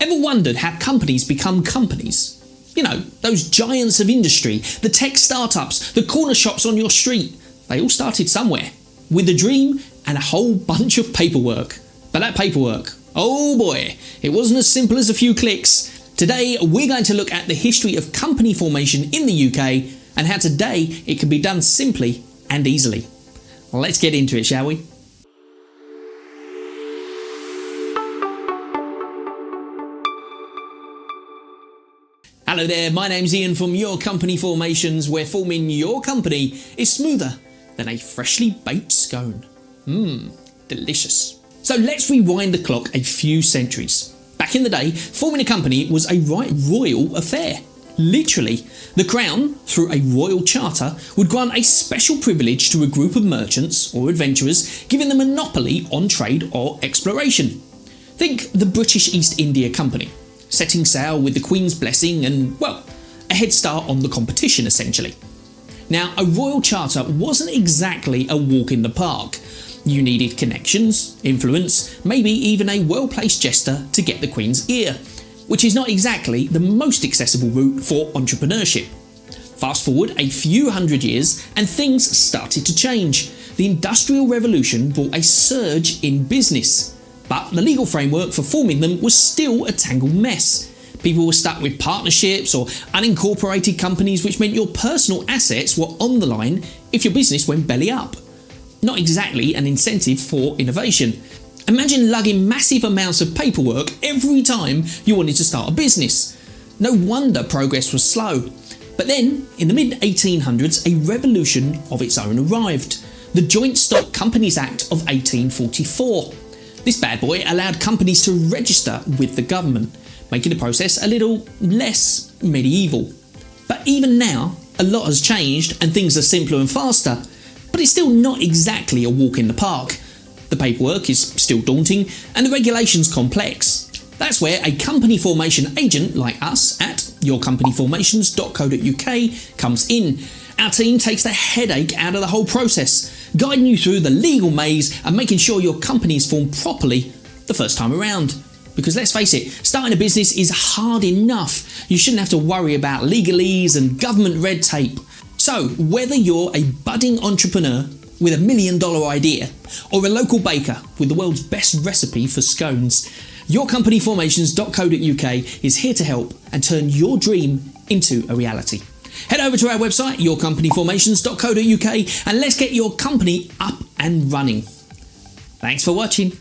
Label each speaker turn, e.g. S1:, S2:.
S1: Ever wondered how companies become companies? You know, those giants of industry, the tech startups, the corner shops on your street, they all started somewhere, with a dream and a whole bunch of paperwork. But that paperwork, oh boy, it wasn't as simple as a few clicks. Today, we're going to look at the history of company formation in the UK and how today it can be done simply and easily. Let's get into it, shall we? Hello there, my name's Ian from Your Company Formations, where forming your company is smoother than a freshly baked scone. Delicious. So let's rewind the clock a few centuries. Back in the day, forming a company was a right royal affair. Literally, the Crown, through a royal charter, would grant a special privilege to a group of merchants or adventurers, giving them a monopoly on trade or exploration. Think the British East India Company, setting sail with the Queen's blessing and, well, a head start on the competition essentially. Now, a royal charter wasn't exactly a walk in the park. You needed connections, influence, maybe even a well-placed jester to get the Queen's ear, which is not exactly the most accessible route for entrepreneurship. Fast forward a few hundred years and things started to change. The Industrial Revolution brought a surge in business, but the legal framework for forming them was still a tangled mess. People were stuck with partnerships or unincorporated companies, which meant your personal assets were on the line if your business went belly up. Not exactly an incentive for innovation. Imagine lugging massive amounts of paperwork every time you wanted to start a business. No wonder progress was slow. But then, in the mid-1800s, a revolution of its own arrived. The Joint Stock Companies Act of 1844. This bad boy allowed companies to register with the government, making the process a little less medieval. But even now, a lot has changed and things are simpler and faster. But it's still not exactly a walk in the park. The paperwork is still daunting and the regulations complex. That's where a company formation agent like us at yourcompanyformations.co.uk comes in. Our team takes the headache out of the whole process, guiding you through the legal maze and making sure your company is formed properly the first time around. Because let's face it, starting a business is hard enough. You shouldn't have to worry about legalese and government red tape. So, whether you're a budding entrepreneur with $1 million idea or a local baker with the world's best recipe for scones, yourcompanyformations.co.uk is here to help and turn your dream into a reality. Head over to our website, yourcompanyformations.co.uk, and let's get your company up and running. Thanks for watching.